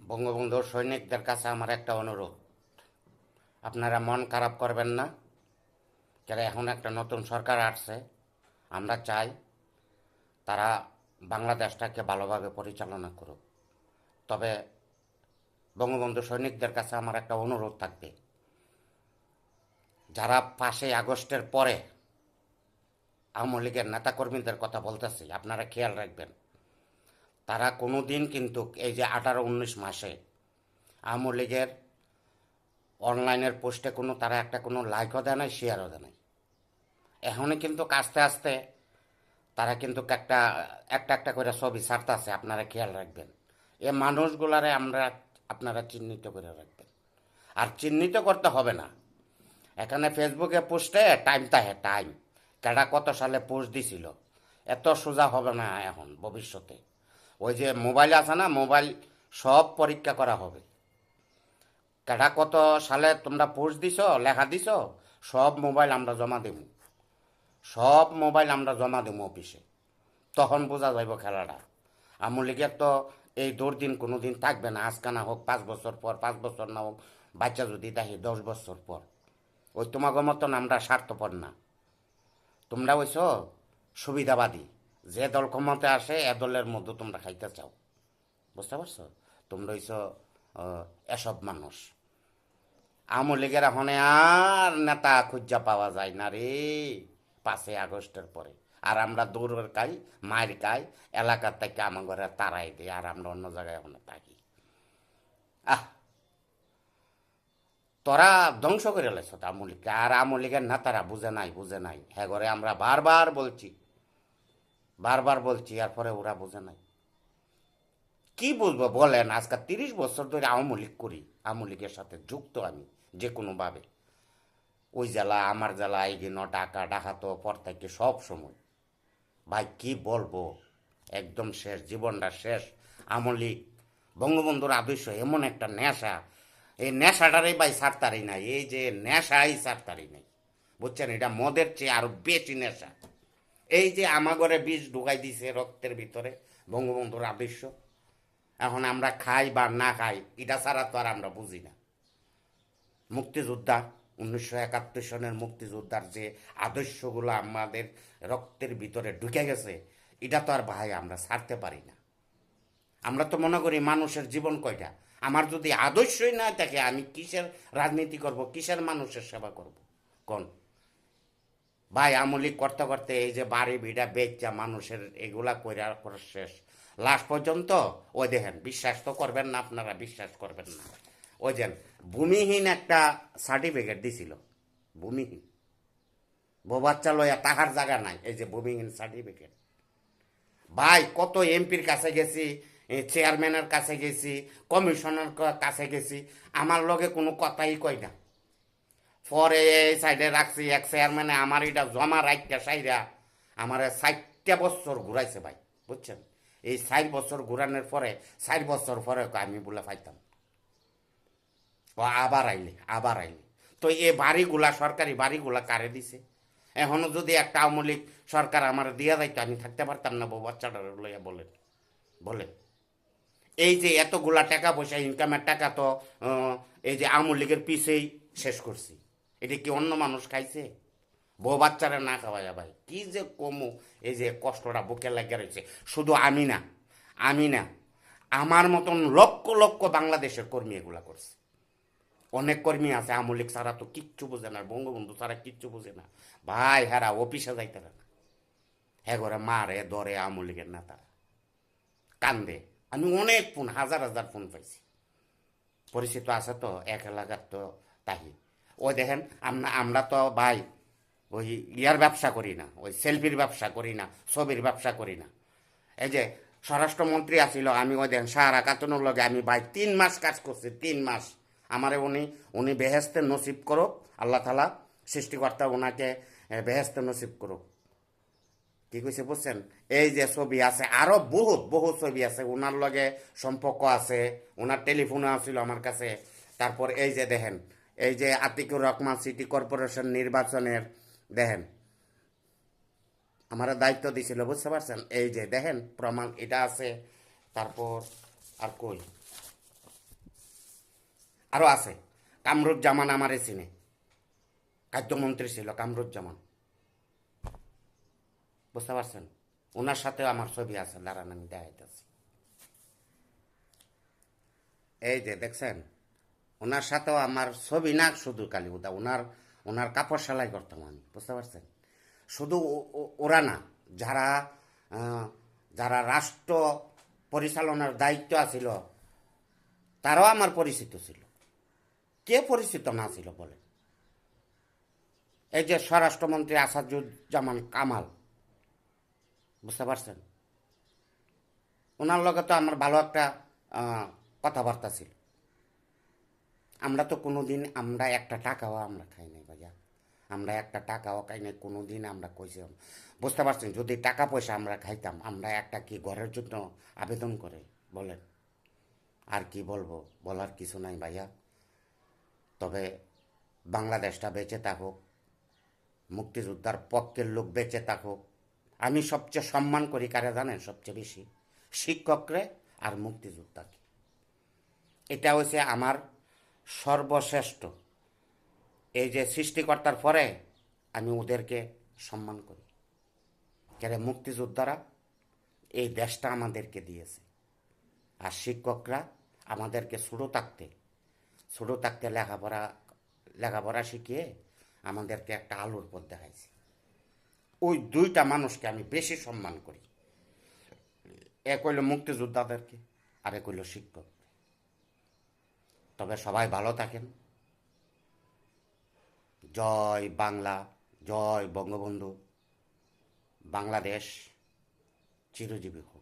বঙ্গবন্ধুর সৈনিকদের কাছে আমার একটা অনুরোধ, আপনারা মন খারাপ করবেন না। যারা এখন একটা নতুন সরকার আসছে, আমরা চাই তারা বাংলাদেশটাকে ভালোভাবে পরিচালনা করুক। তবে বঙ্গবন্ধু সৈনিকদের কাছে আমার একটা অনুরোধ থাকবে, যারা 5ই আগস্টের পরে আওয়ামী লীগের নেতাকর্মীদের কথা বলতেছি, আপনারা খেয়াল রাখবেন, তারা কোনো দিন কিন্তু এই যে 18-19 মাসে আওয়ামী লীগের অনলাইনের পোস্টে তারা কোনো লাইকও দেয় নাই, শেয়ারও দেয় নাই। এখনই কিন্তু আস্তে আস্তে তারা কিন্তু একটা একটা একটা করে ছবি ছাড়তেছে, আপনারা খেয়াল রাখবেন। এ মানুষগুলারে আপনারা চিহ্নিত করে রাখবেন। আর চিহ্নিত করতে হবে না, এখানে ফেসবুকে পোস্টে টাইম তাহে টাইম, কেডা কত সালে পোস্ট দিছিল, এত সোজা হবে না এখন ভবিষ্যতে। ওই যে মোবাইল আছে না, মোবাইল সব পরীক্ষা করা হবে। কেডা কত সালে তোমরা পোস্ট দিছ, লেখা দিছ, সব মোবাইল আমরা জমা দেব, সব মোবাইল আমরা জমা দেবো অফিসে। তখন বোঝা যাইব খেলাটা। আওয়ামী লীগের তো এই দুর্দিন কোনো দিন থাকবে না, আজকে না হোক 5 বছর পর, 5 বছর না হোক বাচ্চা যদি দেখি 10 বছর পর। ওই তোমাকে মতন আমরা স্বার্থপর না। তোমরা হইছ সুবিধাবাদী, যে দল ক্ষমতা আসে এ দলের মধ্যে তোমরা খাইতে চাও, বুঝতে পারছো? তোমরা হইছ এসব মানুষ। আওয়ামী লীগের এখন আর নেতা খুঁজা পাওয়া যায় না রে 5ই আগস্টের পরে। আর আমরা দৌড়ের খাই, মায়ের খাই, এলাকার থেকে আমার ঘরে তারাই দিই, আর আমরা অন্য জায়গায় ওখানে থাকি। আহ, তোরা ধ্বংস করে লেছ আওয়ামী লীগকে। আর আওয়ামী লীগের নেতারা বুঝে নাই, বুঝে নাই। হ্যাঁ, ঘরে আমরা বারবার বলছি, বারবার বলছি, এরপরে ওরা বুঝে নাই। কি বুঝবো বলেন? আজকে 30 বছর ধরে আওয়ামী লীগ করি, আওয়ামী লীগের সাথে যুক্ত আমি যে কোনোভাবে। ওই জেলা আমার জেলা, এইগিন ডাকা ডাকা তো পর থেকে সব সময়। ভাই কি বলবো, একদম শেষ, জীবনটা শেষ। আওয়ামী লীগ বঙ্গবন্ধুর আদর্শ এমন একটা নেশা, এই নেশাটারই ভাই ছাড়তারি নাই, এই যে নেশাই ছাড়তারি নাই, বুঝছেন? এটা মদের চেয়ে আরো বেশি নেশা। এই যে আমাগরে বিষ ঢুকাই দিছে রক্তের ভিতরে বঙ্গবন্ধুর আদর্শ। এখন আমরা খাই বা না খাই, এটা ছাড়া তো আর আমরা বুঝি না। মুক্তিযোদ্ধা, 1971 সনের মুক্তিযোদ্ধার যে আদর্শগুলো আমাদের রক্তের ভিতরে ঢুকে গেছে, এটা তো আর ভাই আমরা ছাড়তে পারি না। আমরা তো মনে করি মানুষের জীবন কয়টা, আমার যদি আদর্শই না থাকে আমি কিসের রাজনীতি করব, কিসের মানুষের সেবা করব কোন? ভাই আওয়ামী লীগ করতে করতে এই যে বাড়ি ভিড়া বেচা মানুষের এগুলা কইরা করে শেষ। লাস্ট পর্যন্ত ওই দেখেন, বিশ্বাস তো করবেন না, আপনারা বিশ্বাস করবেন না, ওই যে ভূমিহীন একটা সার্টিফিকেট দিছিল, ভূমিহীন, বউ বাচ্চা লইয়া টাকার জায়গা নাই, এই যে ভূমিহীন সার্টিফিকেট। ভাই কত এমপির কাছে গেছি, চেয়ারম্যানের কাছে গেছি, কমিশনার কাছে গেছি, আমার লগে কোনো কথাই কই না। পরে এই সাইডে রাখছি, এক চেয়ারম্যানে আমার এটা জমা রাখতে সাইরা আমার 60 বছর ঘুরাইছে ভাই, বুঝছেন? এই 4 বছর ঘুরানোর পরে, 4 বছর পরে আমি বলে পাইতাম, ও আবার আইলে, আবার আইলে। তো এই বাড়িগুলা, সরকারি বাড়িগুলা কারে দিছে? এখনো যদি একটা আওয়ামী লীগ সরকার আমার দিয়া যাইতো, আমি থাকতে পারতাম না বউ বাচ্চাটা লইয়া? বলেন, বলেন। এই যে এতগুলা টাকা পয়সা, ইনকামের টাকা তো এই যে আওয়ামী লীগের পিছেই শেষ করছি। এটা কি অন্য মানুষ খাইছে? বউ বাচ্চারা না খাওয়াইয়া ভাই কি যে কমু, এই যে কষ্টটা বুকে লাগিয়ে রয়েছে। শুধু আমি না, আমি না, আমার মতন লক্ষ লক্ষ বাংলাদেশের কর্মী এগুলা করছে। অনেক কর্মী আছে আওয়ামী লীগ ছাড়া তো কিচ্ছু বোঝে না, বঙ্গবন্ধু ছাড়া কিচ্ছু বোঝে না ভাই। হেরা অফিসে যাইতে না, হ্যাঁ ঘরে মারে ধরে আওয়ামী লীগের নেতারা, কান্দে। আমি অনেক ফোন, হাজার হাজার ফোন পাইছি, পরিচিত আছে তো এক এলাকার তো তাহি। ওই দেখেন, আমরা তো ভাই ওই ইয়ার ব্যবসা করি না, ওই সেলফির ব্যবসা করি না, ছবির ব্যবসা করি না। এই যে স্বরাষ্ট্রমন্ত্রী আছিল, আমি ওই দেখেন সাহারা কাতুনের লগে আমি ভাই 3 মাস কাজ করছি, 3 মাস। আমারে উনি উনি বেহেস্তে নসিব করুক, আল্লাহ তালা সৃষ্টিকর্তা ওনাকে বেহেস্তে নসিব করুক। কি কইছে বুঝছেন? এই যে ছবি আছে, আরো বহুত বহু ছবি আছে, ওনার লগে সম্পর্ক আছে, ওনার টেলিফোনে আসছিল আমার কাছে। তারপর এই যে দেখেন, এই যে আতিকুর রহমান সিটি কর্পোরেশন নির্বাচনের দেখেন আমার দায়িত্ব দিছিল, বুঝতে পারছেন? এই যে দেখেন প্রমাণ, এটা আছে। তারপর আর কই, আরও আছে। কামরুজ্জামান আমারে চিনে, খাদ্যমন্ত্রী ছিল কামরুজ্জামান, বুঝতে পারছেন? ওনার সাথে আমার ছবি আছে, দাঁড়ান আমি দেখাইতেছি। এই যে দেখছেন, ওনার সাথেও আমার ছবি না, শুধু কালি উদা ওনার ওনার কাপড় সেলাই করতাম আমি, বুঝতে পারছেন? শুধু ওরা না, যারা যারা রাষ্ট্র পরিচালনার দায়িত্ব আছিল, তারাও আমার পরিচিত ছিল। কে পরিচিত না ছিল বলে? এই যে স্বরাষ্ট্রমন্ত্রী আসাদুজ্জামান কামাল, বুঝতে পারছেন? ওনার লগে তো আমার ভালো একটা কথাবার্তা ছিল। আমরা তো কোনো দিন আমরা একটা টাকাও আমরা খাই নাই ভাইয়া, আমরা একটা টাকাও খাই নাই কোনো দিন। আমরা কইছি, বুঝতে পারছেন? যদি টাকা পয়সা আমরা খাইতাম, আমরা একটা কি ঘরের জন্য আবেদন করে বলেন? আর কি বলবো, বলার কিছু নাই ভাইয়া। তবে বাংলাদেশটা বেঁচে থাকুক, মুক্তিযোদ্ধার পক্ষের লোক বেঁচে থাকুক। আমি সবচেয়ে সম্মান করি কারে জানেন? সবচেয়ে বেশি শিক্ষকরে আর মুক্তিযোদ্ধাকে। এটা হচ্ছে আমার সর্বশ্রেষ্ঠ। এই যে সৃষ্টিকর্তার পরে আমি ওদেরকে সম্মান করি। কেন? মুক্তিযোদ্ধারা এই দেশটা আমাদেরকে দিয়েছে, আর শিক্ষকরা আমাদেরকে ছোটো থাকতে লেখাপড়া শিখিয়ে আমাদেরকে একটা আলোর পথ দেখাইছে। ওই দুইটা মানুষকে আমি বেশি সম্মান করি। এক হইল মুক্তিযোদ্ধাদেরকে, আর এক হইল শিক্ষক। তবে সবাই ভালো থাকেন। জয় বাংলা, জয় বঙ্গবন্ধু। বাংলাদেশ চিরজীবী হোক।